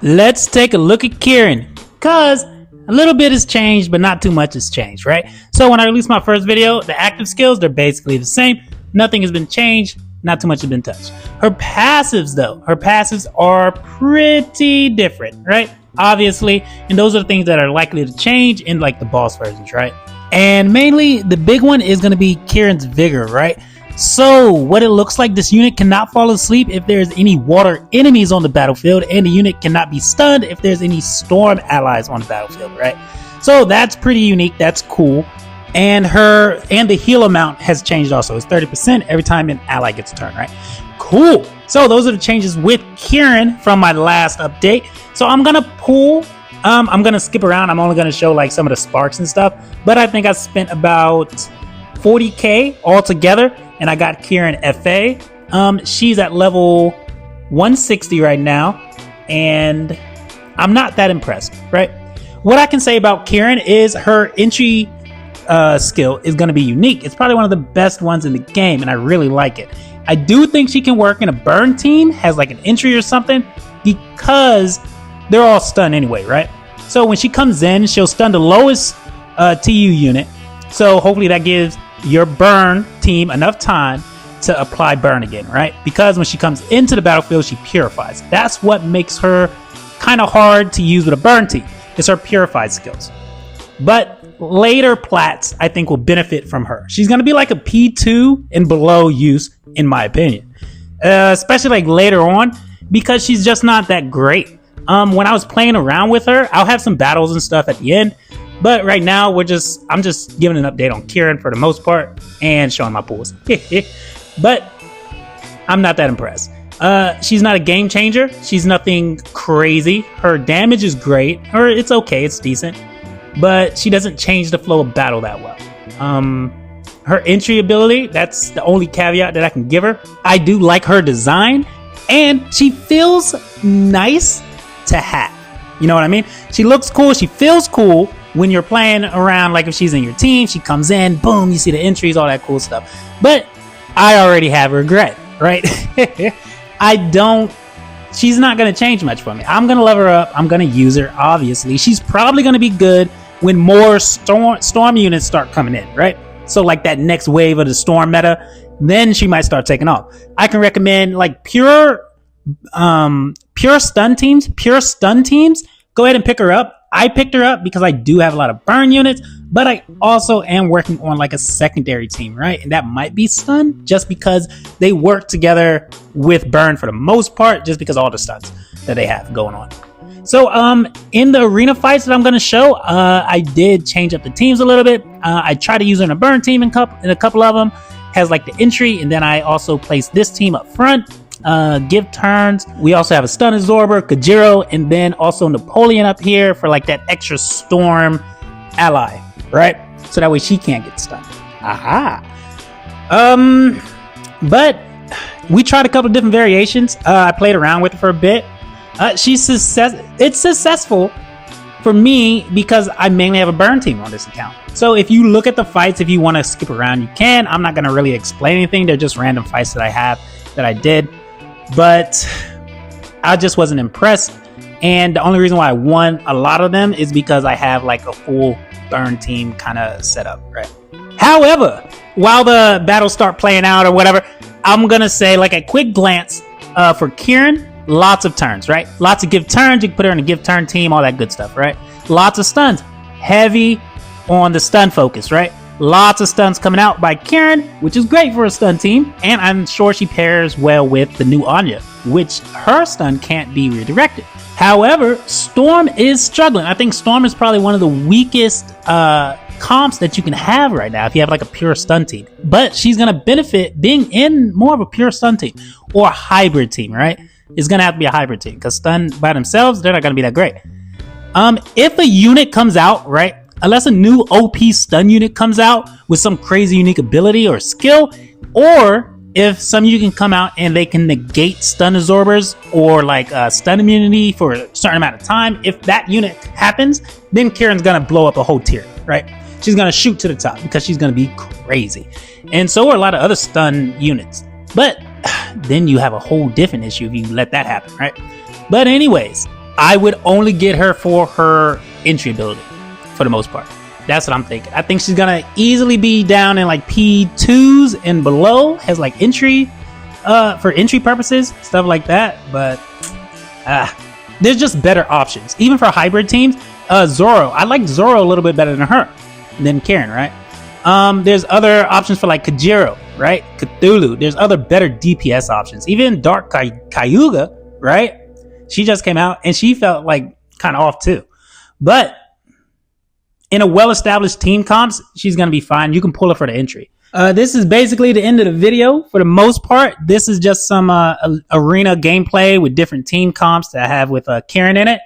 let's take a look at Kirin, cause a little bit has changed, but not too much has changed, right? So when I released my first video, the active skills, they're basically the same. Nothing has been changed, not too much has been touched. Her passives though, her passives are pretty different, right? Obviously, and those are the things that are likely to change in like the boss versions, right? And mainly the big one is going to be Kirin's Vigor, right? So what it looks like, this unit cannot fall asleep if there's any water enemies on the battlefield, and the unit cannot be stunned if there's any storm allies on the battlefield, right? So that's pretty unique, that's cool. And the heal amount has changed also. It's 30% every time an ally gets a turn, right? Cool. So those are the changes with Kirin from my last update. So I'm gonna pull, I'm gonna skip around. I'm only gonna show like some of the sparks and stuff, but I think I spent about 40k altogether, and I got Kirin FA. She's at level 160 right now, and I'm not that impressed, right? What I can say about Kirin is her entry skill is going to be unique. It's probably one of the best ones in the game, and I really like it. I do think she can work in a burn team, has like an entry or something, because they're all stunned anyway, right? So when she comes in, she'll stun the lowest TU unit. So hopefully that gives your burn team enough time to apply burn again, right? Because when she comes into the battlefield, she purifies. That's what makes her kind of hard to use with a burn team. It's her purified skills. But later plats, I think, will benefit from her. She's going to be like a P2 and below use, in my opinion. Especially like later on, because she's just not that great. When I was playing around with her, I'll have some battles and stuff at the end. But right now, I'm just giving an update on Kirin for the most part and showing my pulls. But I'm not that impressed. She's not a game changer. She's nothing crazy. Her damage is great, or it's okay, it's decent, but she doesn't change the flow of battle that well. Her entry ability, that's the only caveat that I can give her. I do like her design, and she feels nice to have. You know what I mean? She looks cool, she feels cool. When you're playing around, like if she's in your team, she comes in, boom, you see the entries, all that cool stuff. But I already have regret, right? She's not going to change much for me. I'm going to level her up. I'm going to use her, obviously. She's probably going to be good when more storm units start coming in, right? So like that next wave of the storm meta, then she might start taking off. I can recommend like pure stun teams. Go ahead and pick her up. I picked her up because I do have a lot of burn units, but I also am working on like a secondary team, right? And that might be stun, just because they work together with burn for the most part, just because all the stuns that they have going on. So in the arena fights that I'm going to show, I did change up the teams a little bit. I tried to use her in a burn team in a couple of them, has like the entry, and then I also placed this team up front. Give turns. We also have a stun absorber, Kajiro, and then also Napoleon up here for like that extra storm ally, right? So that way she can't get stunned. Aha. But we tried a couple of different variations. I played around with it for a bit. It's successful for me because I mainly have a burn team on this account. So if you look at the fights, if you want to skip around, you can. I'm not going to really explain anything. They're just random fights that I did. But I just wasn't impressed, and the only reason why I won a lot of them is because I have like a full burn team kind of set up, right? However, while the battles start playing out or whatever, I'm gonna say like a quick glance for Kirin, lots of turns, right? Lots of give turns. You can put her in a give turn team, all that good stuff, right? Lots of stuns, heavy on the stun focus, right? Lots of stuns coming out by Kirin, which is great for a stun team, and I'm sure she pairs well with the new Anya, which her stun can't be redirected. However, Storm is struggling. I think Storm is probably one of the weakest comps that you can have right now if you have like a pure stun team. But she's going to benefit being in more of a pure stun team or a hybrid team, right? It's going to have to be a hybrid team because stun by themselves, they're not going to be that great. If a unit comes out, right, unless a new OP stun unit comes out with some crazy unique ability or skill, or if some you can come out and they can negate stun absorbers or like stun immunity for a certain amount of time, if that unit happens, then Kirin's gonna blow up a whole tier, right? She's gonna shoot to the top because she's gonna be crazy. And so are a lot of other stun units. But then you have a whole different issue if you let that happen, right? But anyways, I would only get her for her entry ability for the most part. That's what I'm thinking. I think she's gonna easily be down in like P2s and below as like entry for entry purposes, stuff like that. But there's just better options. Even for hybrid teams, Zoro. I like Zoro a little bit better than Kirin, right? There's other options for like Kajiro, right? Cthulhu. There's other better DPS options. Even Dark Cayuga, right? She just came out and she felt like kind of off too. But in a well-established team comps, she's going to be fine. You can pull her for the entry. This is basically the end of the video. For the most part, this is just some arena gameplay with different team comps that I have with Kirin in it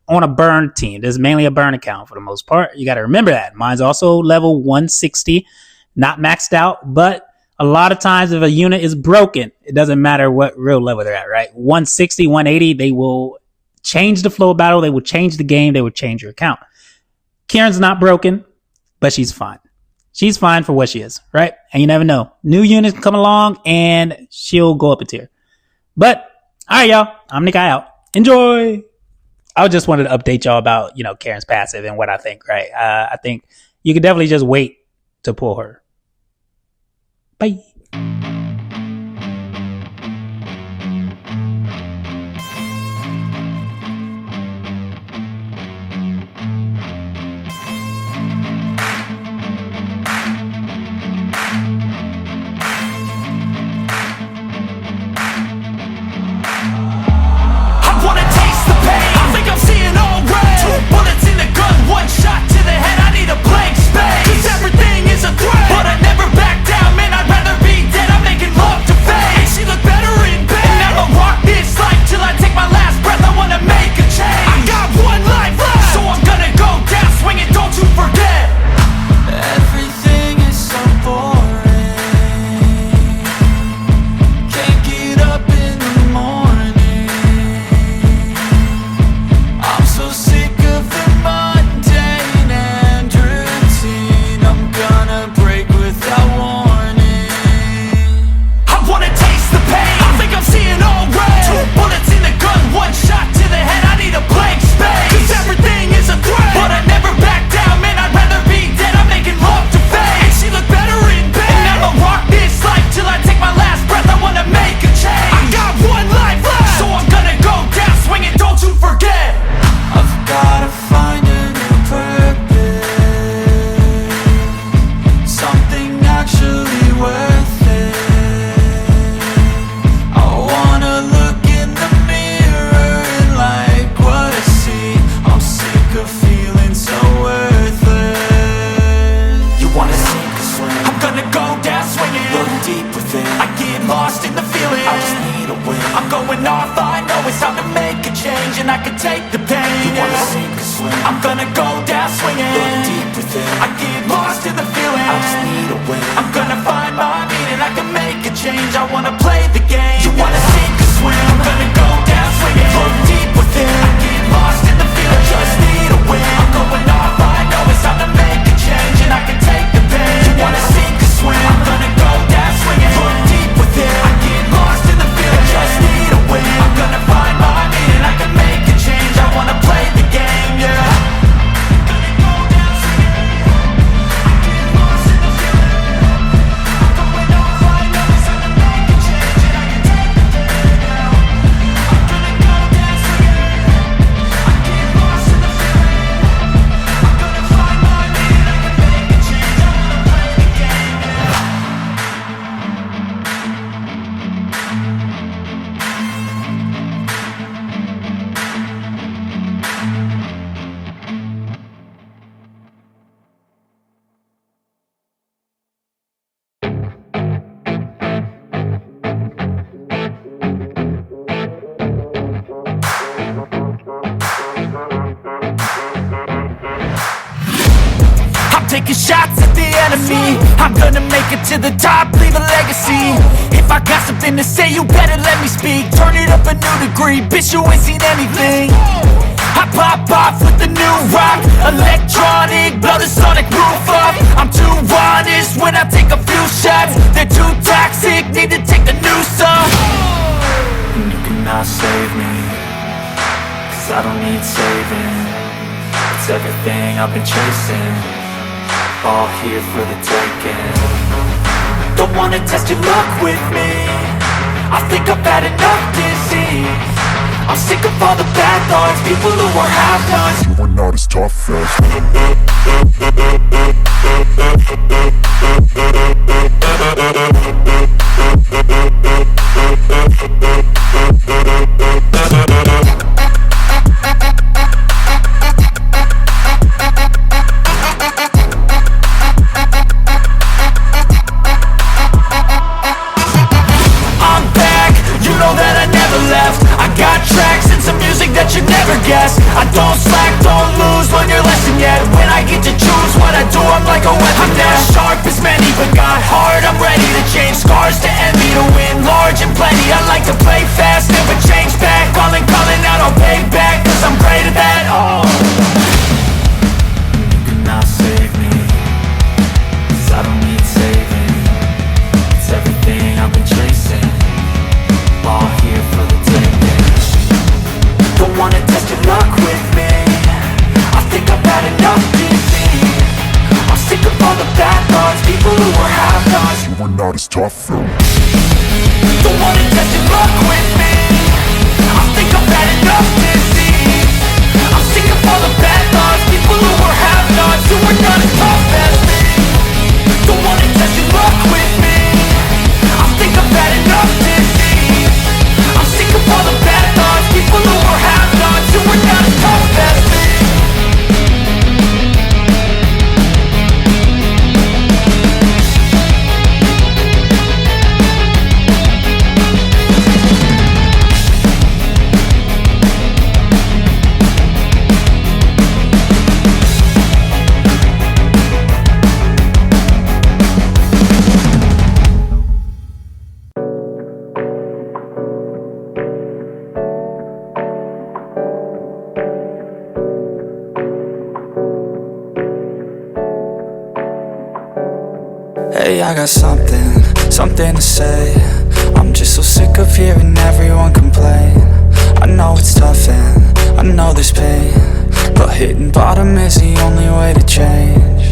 on a burn team. This is mainly a burn account for the most part. You got to remember that. Mine's also level 160, not maxed out, but a lot of times if a unit is broken, it doesn't matter what real level they're at, right? 160, 180, they will change the flow of battle. They will change the game. They will change your account. Kirin's not broken, but she's fine. She's fine for what she is, right? And you never know. New units come along and she'll go up a tier. But, all right, y'all. I'm the guy out. Enjoy. I just wanted to update y'all about, Kirin's passive and what I think, right? I think you could definitely just wait to pull her. Bye. and I can take the pain. You wanna sink or swim? I'm gonna go down swinging. Look deep within. I get lost in the feeling. I just need a win. I'm gonna find my meaning. I can make a change. I wanna play the game. You wanna sink or swim? I'm gonna go down swinging. Look deep within. I get lost in the feeling. Just need a win. I'm going off. I know it's time to make a change, and I can take the pain. You wanna sink or swim? I'm gonna go down swinging. Look deep within. I get lost in the feeling. Just need a win. I'm gonna find my meaning. I can make a change. I wanna play the game, yeah. Taking shots at the enemy. I'm gonna make it to the top, leave a legacy. If I got something to say, you better let me speak. Turn it up a new degree, bitch, you ain't seen anything. I pop off with the new rock, electronic, blow the sonic roof up. I'm too honest when I take a few shots. They're too toxic, need to take the new song. And you cannot save me, 'cause 'cause I don't need saving. It's everything I've been chasing, all here for the taking. Don't wanna test your luck with me, I think I've had enough disease. I'm sick of all the bad thoughts, people who are half-nots. You are not as tough as I'm back, you know that I never left. I got tracks and some music that you never guessed. I don't slack, don't lose, learn your lesson yet. When I get to choose what I do, I'm like a weapon. I'm not sharp as many, but got hard. I'm ready to change scars to envy, to win large and plenty. I like to play fast, never change back. Calling out, I'll pay back, 'cause I'm great at that. Oh, you cannot save me, 'cause I don't need saving. It's everything I've been chasing, all here for the taking. Don't wanna test your luck with me, I think I've had enough disease. I'm sick of all the bad thoughts, people who are half-nots. you are not as tough as Don't wanna test your luck with me, I think I've had enough disease. I'm sick of all the bad thoughts, people who are half-nots, who are not as tough as me. Don't wanna test your luck with me, I think I've had enough disease. I'm sick of all the bad thoughts, people who are half-nots, who are not as tough as me. Hey, I got something to say. I'm just so sick of hearing everyone complain. I know it's tough and I know there's pain, but hitting bottom is the only way to change.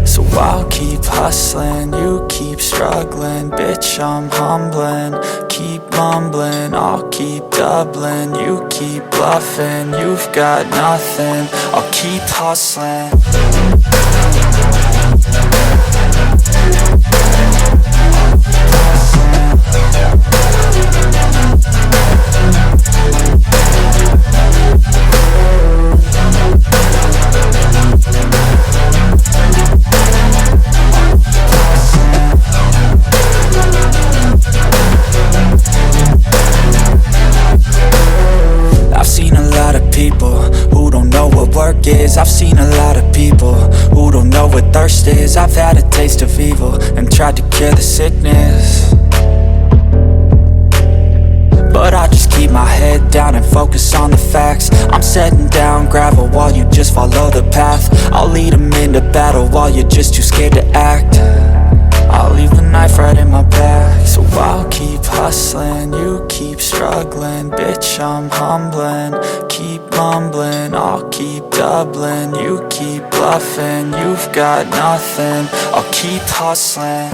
So I'll keep hustling, you keep struggling. Bitch, I'm humbling, keep mumbling. I'll keep doubling, you keep bluffing. You've got nothing, I'll keep hustling. I've seen a lot of people who don't know what work is. I've seen a lot of people who don't know what thirst is. I've had a taste of evil and tried to cure the sickness, but I just keep my head down and focus on the facts. I'm setting down gravel while you just follow the path. I'll lead them into battle while you're just too scared to act. I'll leave the knife right in my back. So I'll keep hustling, you keep struggling. Bitch, I'm humbling, keep mumbling. I'll keep doubling, you keep bluffing. You've got nothing, I'll keep hustling.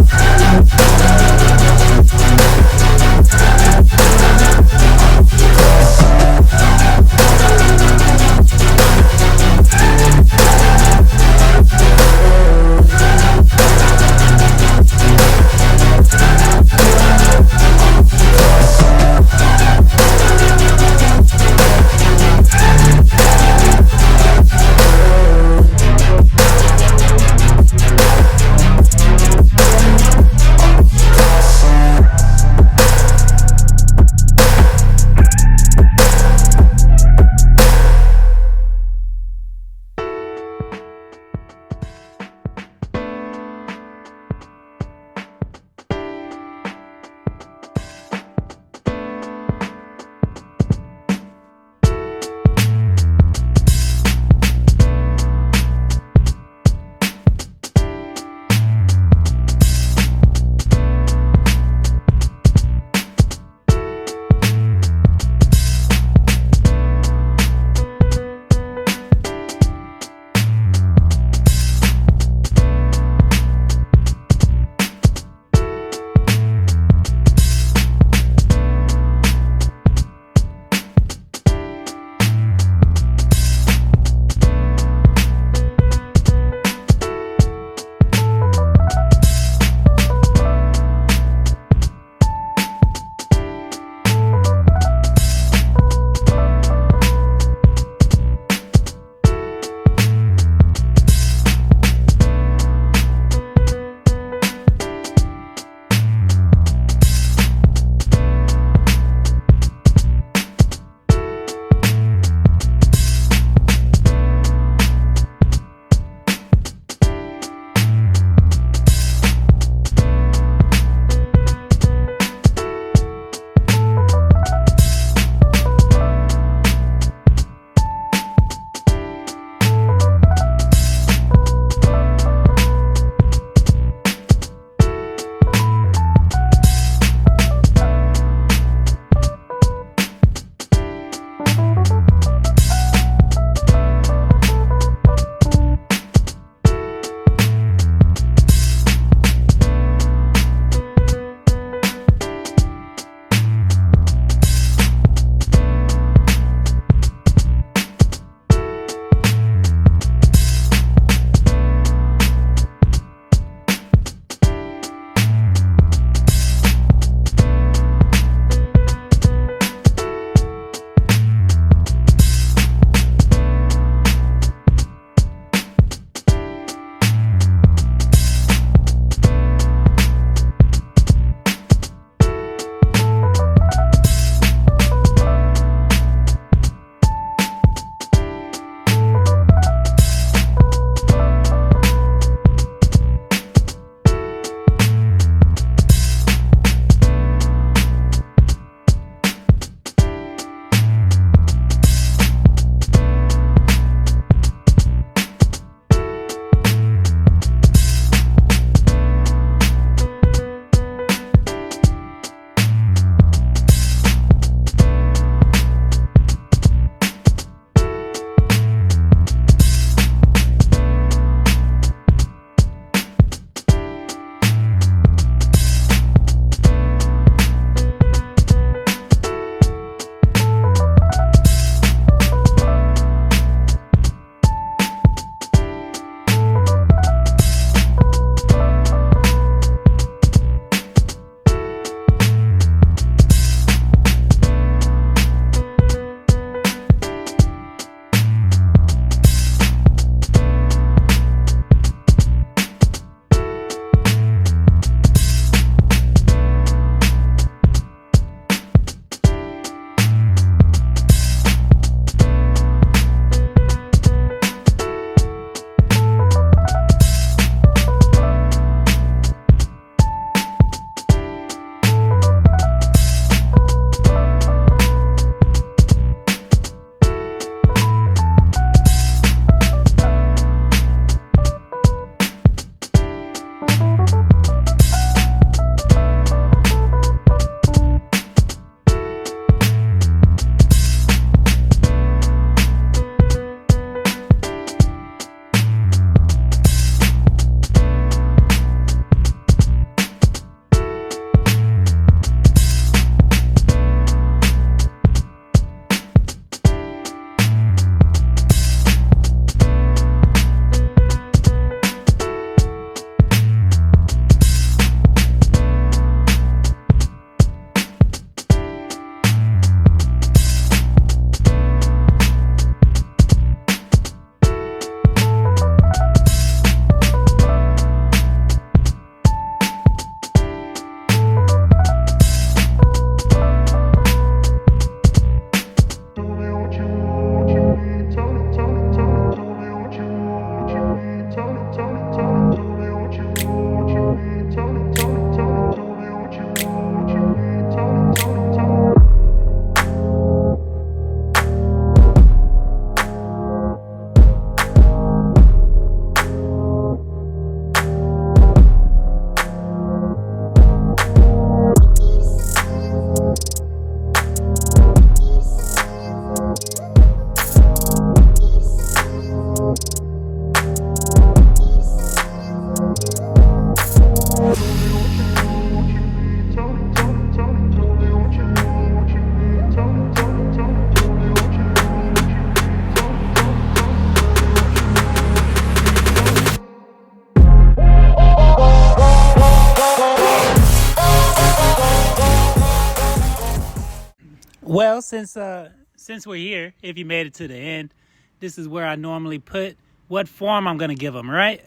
Well, since we're here, if you made it to the end, this is where I normally put what form I'm gonna give them, right?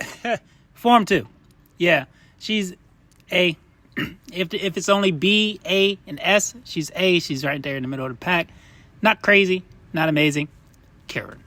Form 2. Yeah, she's A. if it's only B, A, and S, she's A. She's right there in the middle of the pack. Not crazy, not amazing. Kirin.